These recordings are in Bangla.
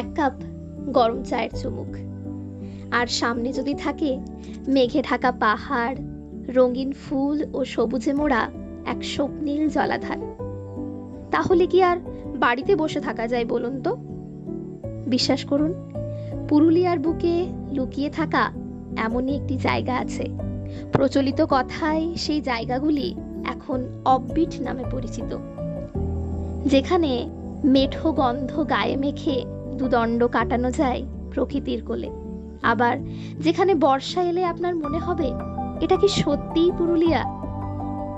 এক কাপ গরম চায়ের চুমুক, আর সামনে যদি থাকে মেঘে ঢাকা পাহাড়, রঙিন ফুল ও সবুজে মোড়া এক স্বপ্নীল জলাধার, তাহলে কি আর বাড়িতে বসে থাকা যায় বলুন তো? বিশ্বাস করুন, পুরুলিয়ার বুকে লুকিয়ে থাকা এমনই একটি জায়গা আছে। প্রচলিত কথায় সেই জায়গাগুলি এখন অফবিট নামে পরিচিত, যেখানে মেঠো গন্ধ গায়ে মেখে দুদণ্ড কাটানো যায় প্রকৃতির কোলে। আবার যেখানে বর্ষা এলে আপনার মনে হবে এটা কি সত্যিই পুরুলিয়া?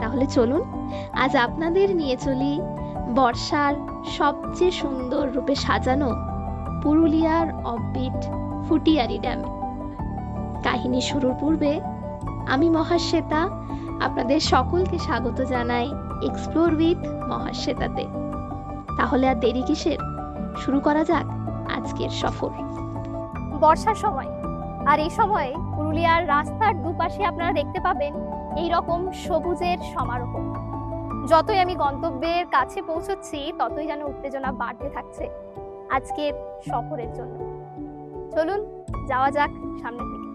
তাহলে চলুন আজ আপনাদের নিয়ে চলি বর্ষার সবচেয়ে সুন্দর রূপে সাজানো পুরুলিয়ার অফবিট ফুটিয়ারি ড্যামে। কাহিনী শুরুর পূর্বে আমি মহাশ্বেতা আপনাদের সকলকে স্বাগত জানাই এক্সপ্লোর উইথ মহাশ্বেতাতে। তাহলে আর দেরি কিসের, শুরু করা যাক আজকের সফর। বর্ষার সময়, আর এই সময়ে পুরুলিয়ার রাস্তার দুপাশে আপনারা দেখতে পাবেন এই রকম সবুজের সমারোহ। যতই আমি গন্তব্যের কাছে পৌঁছচ্ছি ততই যেন উত্তেজনা বাড়তে থাকছে আজকের সফরের জন্য। চলুন যাওয়া যাক সামনের দিকে।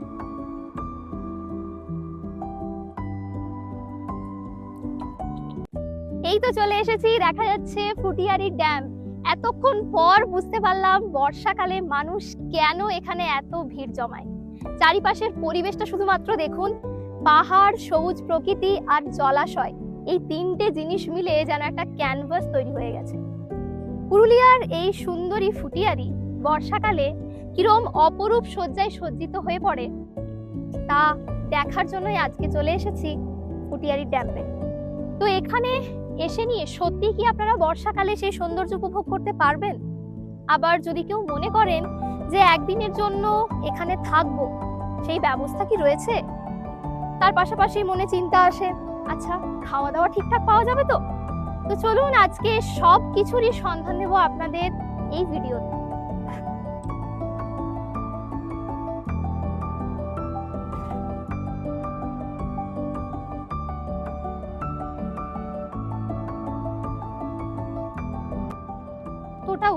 এই তো চলে এসেছি, দেখা যাচ্ছে ফুটিয়ারি ড্যাম। এতক্ষণ পর বুঝতে পারলাম বর্ষাকালে মানুষ কেন এখানে এত ভিড় জমায়। চারিপাশের পরিবেশটা শুধুমাত্র দেখুন, পাহাড়, সবুজ প্রকৃতি আর জলাশয়, এই তিনটে জিনিস মিলে যেন একটা ক্যানভাস তৈরি হয়ে গেছে। পুরুলিয়ার এই সুন্দরী ফুটিয়ারি বর্ষাকালে কিরম অপরূপ সজ্জায় সজ্জিত হয়ে পড়ে তা দেখার জন্যই আজকে চলে এসেছি ফুটিয়ারি ড্যামে। তো এখানে এসে নিয়ে সত্যি কি আপনারা বর্ষাকালে সেই সৌন্দর্য উপভোগ করতে পারবেন? আবার যদি কেউ মনে করেন যে একদিনের জন্য এখানে থাকবো, সেই ব্যবস্থা কি রয়েছে? তার পাশাপাশি মনে চিন্তা আসে, আচ্ছা খাওয়া দাওয়া ঠিকঠাক পাওয়া যাবে তো? তো চলুন আজকে সব কিছুরই সন্ধান দেব আপনাদের এই ভিডিওতে।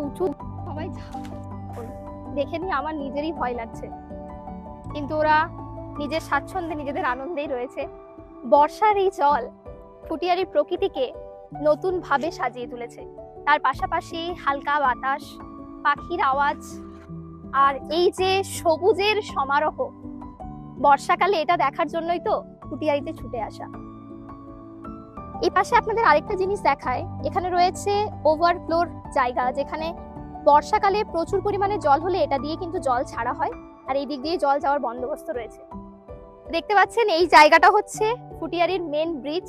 উঁচু, সবাই দেখে নিয়ে আমার নিজেরই ভয় লাগছে, কিন্তু ওরা নিজের স্বাচ্ছন্দ্যে নিজেদের আনন্দেই রয়েছে। বর্ষার এই জল ফুটিয়ারির প্রকৃতিকে নতুন ভাবে সাজিয়ে তুলেছে। তার পাশাপাশি হালকা বাতাস, পাখির আওয়াজ আর এই যে সবুজের সমারোহ, বর্ষাকালে এটা দেখার জন্যই তো ফুটিয়ারিতে ছুটে আসা। এই পাশে আপনাদের আরেকটা জিনিস দেখায়, এখানে রয়েছে ওভারফ্লোর জায়গা, যেখানে বর্ষাকালে প্রচুর পরিমাণে জল হলে এটা দিয়ে কিন্তু জল ছাড়া হয়, আর এই দিক দিয়ে জল যাওয়ার বন্দোবস্ত রয়েছে। দেখতে পাচ্ছেন এই জায়গাটা হচ্ছে ফুটিয়ারির মেন ব্রিজ।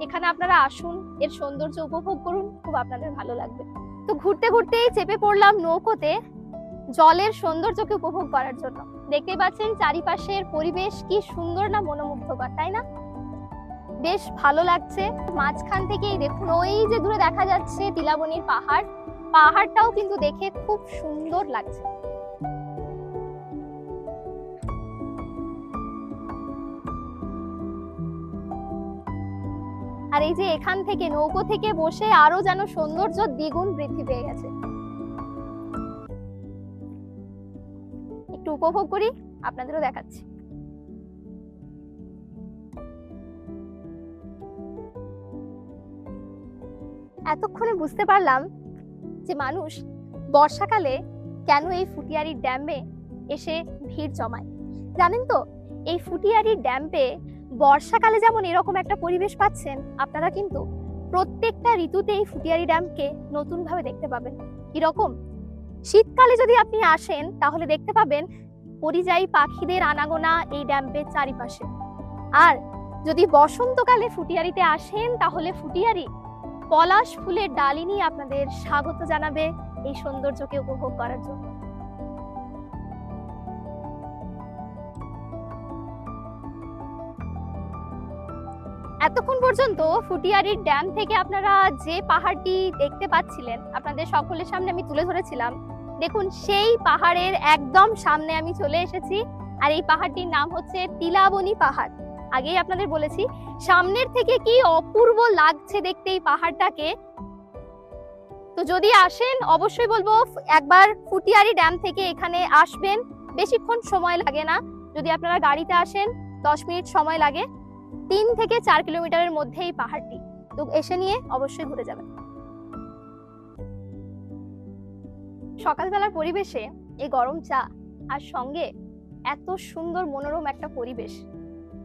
এখানে আপনারা আসুন, এর সৌন্দর্য উপভোগ করুন, খুব আপনাদের ভালো লাগবে। তো ঘুরতে ঘুরতে চেপে পড়লাম নৌকোতে জলের সৌন্দর্যকে উপভোগ করার জন্য। দেখতে পাচ্ছেন চারিপাশের পরিবেশ কি সুন্দর না মনোমুগ্ধকর, তাই না? বেশ ভালো লাগছে। মাঝখান থেকেই দেখুন ওই যে দূরে দেখা যাচ্ছে তিলাবনীর পাহাড়, পাহাড়টাও কিন্তু দেখে খুব সুন্দর লাগছে। আর এই যে এখান থেকে নৌকো থেকে বসে আরো যেন সৌন্দর্য দ্বিগুণ বৃদ্ধি পেয়ে গেছে। একটু উপভোগ করি, আপনাদেরও দেখাচ্ছি। এতক্ষণে বুঝতে পারলাম যে মানুষ বর্ষাকালে কেন এই ফুটিয়ারি ড্যামে এসে ভিড় জমায়। জানেন তো, এই ফুটিয়ারি ড্যামে বর্ষাকালে যেমন এরকম একটা পরিবেশ পাচ্ছেন, আপনারা কিন্তু প্রত্যেকটা ঋতুতে এই ফুটিয়ারি ড্যামকে নতুন ভাবে দেখতে পাবেন। কিরকম? শীতকালে যদি আপনি আসেন তাহলে দেখতে পাবেন পরিযায়ী পাখিদের আনাগোনা এই ড্যামের চারিপাশে। আর যদি বসন্তকালে ফুটিয়ারিতে আসেন তাহলে ফুটিয়ারি পলাশ ফুলের ডালি নিয়ে আপনাদের স্বাগত জানাবে এই সৌন্দর্যকে উপভোগ করার জন্য। এতক্ষণ পর্যন্ত ফুটিয়ারির ড্যাম থেকে আপনারা যে পাহাড়টি দেখতে পাচ্ছিলেন, আপনাদের সকলের সামনে আমি তুলে ধরেছিলাম। দেখুন সেই পাহাড়ের একদম সামনে আমি চলে এসেছি, আর এই পাহাড়টির নাম হচ্ছে তিলাবনী পাহাড়। আগেই আপনাদের বলেছি সামনের থেকে কি অপূর্ব লাগছে দেখতে এই পাহাড়টাকে। তো যদি আসেন অবশ্যই বলবো একবার ফুটিয়ারি ড্যাম থেকে এখানে আসবেন, বেশিক্ষণ সময় লাগে না। যদি আপনারা গাড়িতে আসেন 10 মিনিট সময় লাগে। 3 থেকে 4 কিলোমিটারের মধ্যে এই পাহাড়টি, তো এসে নিয়ে অবশ্যই ঘুরে যাবেন। সকালবেলার পরিবেশে এই গরম চা আর সঙ্গে এত সুন্দর মনোরম একটা পরিবেশ,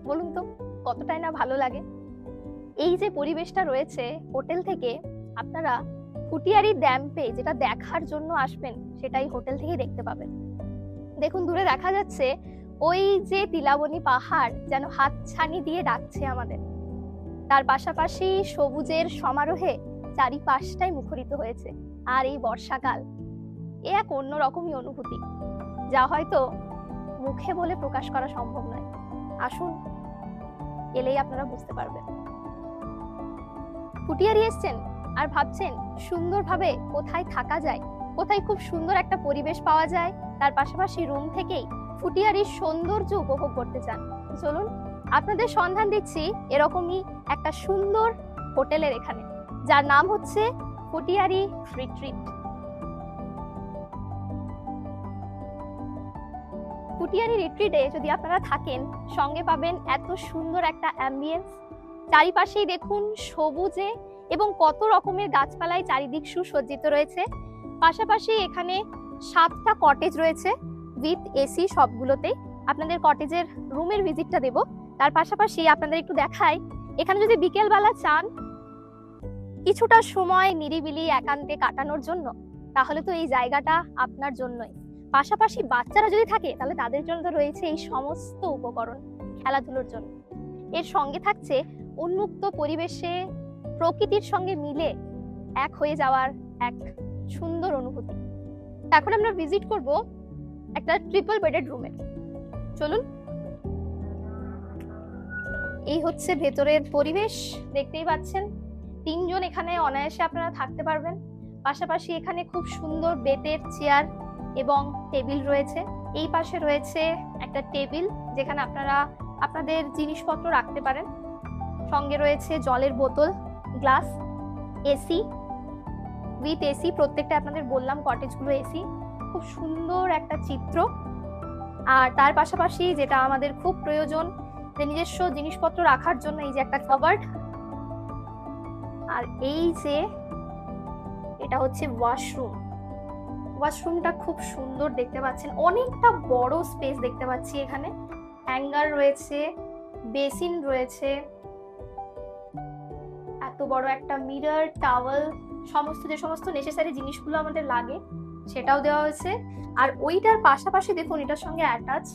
বলুন তো কতটাই না ভালো লাগে। এই যে পরিবেশটা রয়েছে, হোটেল থেকে আপনারা ফুটিয়ারি ড্যাম্পে যেটা দেখার জন্য আসবেন সেটাই হোটেল থেকেই দেখতে পাবেন। দেখুন দূরে দেখা যাচ্ছে ওই যে তিলাবনী পাহাড় যেন হাতছানি দিয়ে ডাকছে আমাদের। তার পাশাপাশি সবুজের সমারোহে চারিপাশটাই মুখরিত হয়েছে। আর এই বর্ষাকাল, এ এক অন্যরকমই অনুভূতি, যা হয়তো মুখে বলে প্রকাশ করা সম্ভব নয়। আসুন, এলেই আপনারা বুঝতে পারবেন। ফুটিয়ারি এসছেন আর ভাবছেন সুন্দরভাবে কোথায় থাকা যায়, কোথায় খুব সুন্দর একটা পরিবেশ পাওয়া যায়, তার পাশাপাশি রুম থেকেই ফুটিয়ারির সৌন্দর্য উপভোগ করতে চান, চলুন আপনাদের সন্ধান দিচ্ছি এরকমই একটা সুন্দর হোটেলের এখানে, যার নাম হচ্ছে ফুটিয়ারি রিট্রিট। ফুটিয়ারি রিট্রিটে যদি আপনারা থাকেন, সঙ্গে পাবেন এত সুন্দর একটা অ্যাম্বিয়েন্স। চারিপাশেই দেখুন সবুজে এবং কত রকমের গাছপালায় চারিদিক সুসজ্জিত রয়েছে। পাশাপাশি এখানে 7টা কটেজ রয়েছে উইথ এসি সবগুলোতেই। আপনাদের কটেজের রুমের ভিজিটটা দেব। তার পাশাপাশি আপনাদের একটু দেখাই, এখানে যদি বিকেলবেলা চান কিছুটা সময় নিরিবিলি একান্তে কাটানোর জন্য, তাহলে তো এই জায়গাটা আপনার জন্যই। পাশাপাশি বাচ্চারা যদি থাকে তাহলে তাদের জন্য তো রয়েছে এই সমস্ত উপকরণ খেলাধুলোর জন্য। এর সঙ্গে থাকছে উন্মুক্ত পরিবেশে প্রকৃতির সঙ্গে মিলে এক হয়ে যাওয়ার এক সুন্দর অনুভূতি। এখন আমরা ভিজিট করব একটা ট্রিপল বেডেড রুমে, চলুন। এই হচ্ছে ভেতরের পরিবেশ, দেখতেই পাচ্ছেন। 3 জন এখানে অনায়াসে আপনারা থাকতে পারবেন। পাশাপাশি এখানে খুব সুন্দর বেতের চেয়ার এবং টেবিল রয়েছে। এই পাশে রয়েছে একটা টেবিল যেখানে আপনারা আপনাদের জিনিসপত্র রাখতে পারেন। সঙ্গে রয়েছে জলের বোতল, গ্লাস, এসি উইথ এসি। প্রত্যেকটা আপনাদের বললাম কটেজগুলো এসি। খুব সুন্দর একটা চিত্র। আর তার পাশাপাশি যেটা আমাদের খুব প্রয়োজন, যে নিজস্ব জিনিসপত্র রাখার জন্য এই যে একটা কাবার্ড। আর এই যে এটা হচ্ছে ওয়াশরুম। ওয়াশরুমটা খুব সুন্দর দেখতে পাচ্ছেন, অনেকটা বড় স্পেস দেখতে পাচ্ছি এখানে। হ্যাঙ্গার রয়েছে, বেসিন রয়েছে, এত বড় একটা মিরর, টাওয়েল, যে সমস্ত নেসেসারি জিনিসগুলো আমাদের লাগে সেটাও দেওয়া হয়েছে। আর ওইটার পাশাপাশি দেখুন এটার সঙ্গে অ্যাটাচ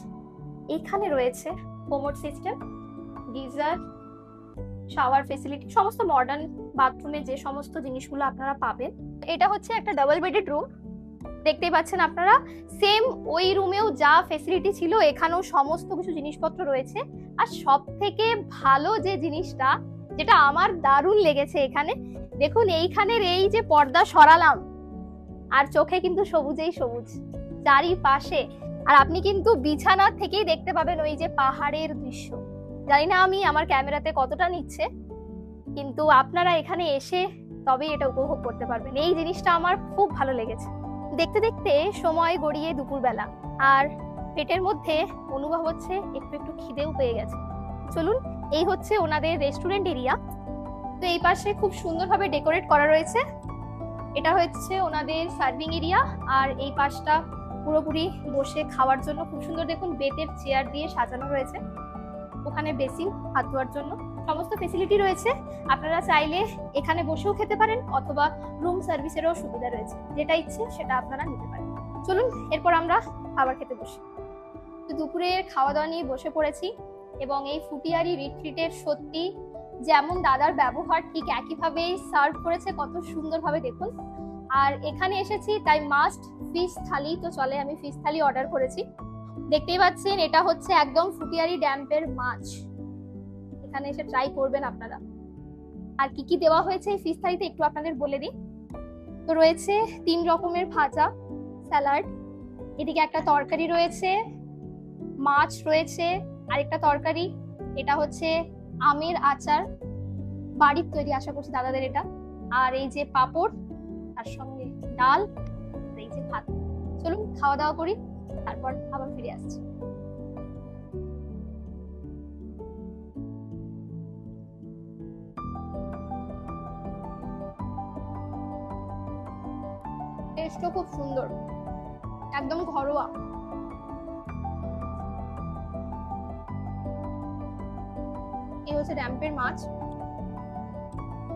এখানে রয়েছে commode system, geyser, shower facility, সমস্ত মডার্ন বাথরুমে যে সমস্ত জিনিসগুলো আপনারা পাবেন। এটা হচ্ছে একটা ডাবল বেডেড রুম, দেখতেই পাচ্ছেন আপনারা। সেম ওই রুমেও যা ফেসিলিটি ছিল এখানেও সমস্ত কিছু জিনিসপত্র রয়েছে। আর সব থেকে ভালো যে জিনিসটা, যেটা আমার দারুণ লেগেছে এখানে, দেখুন এইখানের এই যে পর্দা সরালাম আর চোখে কিন্তু সবুজেই সবুজ চারিপাশে। আর আপনি কিন্তু বিছানা থেকেই দেখতে পাবেন ওই যে পাহাড়ের দৃশ্য। জানি না আমি আমার ক্যামেরাতে কতটা নিচ্ছে, কিন্তু আপনারা এখানে এসে তবেই এটা উপভোগ করতে পারবেন। এই জিনিসটা আমার খুব ভালো লেগেছে। দেখতে দেখতে সময় গড়িয়ে দুপুরবেলা, আর পেটের মধ্যে অনুভব হচ্ছে একটু একটু খিদেও পেয়ে গেছে। চলুন, এই হচ্ছে ওনাদের রেস্টুরেন্ট এরিয়া। তো এই পাশে খুব সুন্দরভাবে ডেকোরেট করা রয়েছে। এটা হচ্ছে ওনাদের সার্ভিং এরিয়া। আর এই পাশটা পুরোপুরি বসে খাওয়ার জন্য খুব সুন্দর, দেখুন বেতের চেয়ার দিয়ে সাজানো রয়েছে। ওখানে বেসিন, হাত ধোয়ার জন্য সমস্ত ফেসিলিটি রয়েছে। আপনারা চাইলে এখানে বসেও খেতে পারেন অথবা রুম সার্ভিসেরও সুবিধা রয়েছে, যেটা ইচ্ছে সেটা আপনারা নিতে পারেন। চলুন এরপর আমরা খাবার খেতে বসি। তো দুপুরের খাওয়া দাওয়া নিয়ে বসে পড়েছি এবং এই ফুটিয়ারি রিট্রিটের সত্যি যেমন দাদার ব্যবহার ঠিক একইভাবেই সার্ভ করেছে, কত সুন্দরভাবে দেখুন। আর এখানে এসেছি তাই মাস্ট ফিশ থালি, তো চলে আমি ফিশ থালি অর্ডার করেছি। দেখতেই পাচ্ছেন এটা হচ্ছে একদম ফুটিয়ারি ড্যাম্পের মাছ, এখানে এসে ট্রাই করবেন আপনারা। আর কি কি দেওয়া হয়েছে এই ফিশ থালিতে একটু আপনাদের বলে দিই। তো রয়েছে 3 রকমের ভাজা, স্যালাড, এদিকে একটা তরকারি রয়েছে, মাছ রয়েছে, আরেকটা তরকারি, এটা হচ্ছে আমের আচার, বাড়ির তৈরি আশা করছি দাদাদের এটা, আর এই যে পাঁপড়, আর তার সঙ্গে ডাল, আর এই যে ভাত। চলুন খাওয়া দাওয়া করি, তারপর আবার ফিরে আসছি। টেস্টও খুব সুন্দর, একদম ঘরোয়া। এই হচ্ছে র্যাম্পের মাছ,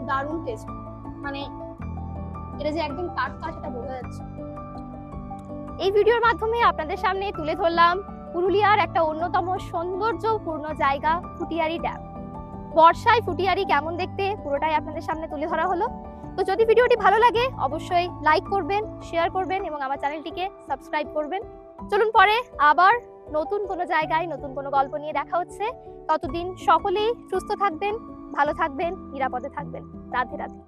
দারুণ টেস্ট, মানে এটা যে একদম টাটকা সেটা বোঝা যাচ্ছে। এই ভিডিওর মাধ্যমে আপনাদের সামনে তুলে ধরলাম পুরুলিয়ার একটা অন্যতম সৌন্দর্যপূর্ণ জায়গা ফুটিয়ারি ড্যাম। বর্ষায় ফুটিয়ারি কেমন দেখতে পুরোটাই আপনাদের সামনে তুলে ধরা হলো। তো যদি ভিডিওটি ভালো লাগে অবশ্যই লাইক করবেন, শেয়ার করবেন এবং আমার চ্যানেলটিকে সাবস্ক্রাইব করবেন। চলুন পরে আবার নতুন কোনো জায়গায় নতুন কোনো গল্প নিয়ে দেখা হচ্ছে। ততদিন সকলেই সুস্থ থাকবেন, ভালো থাকবেন, নিরাপদে থাকবেন। রাধে রাধে।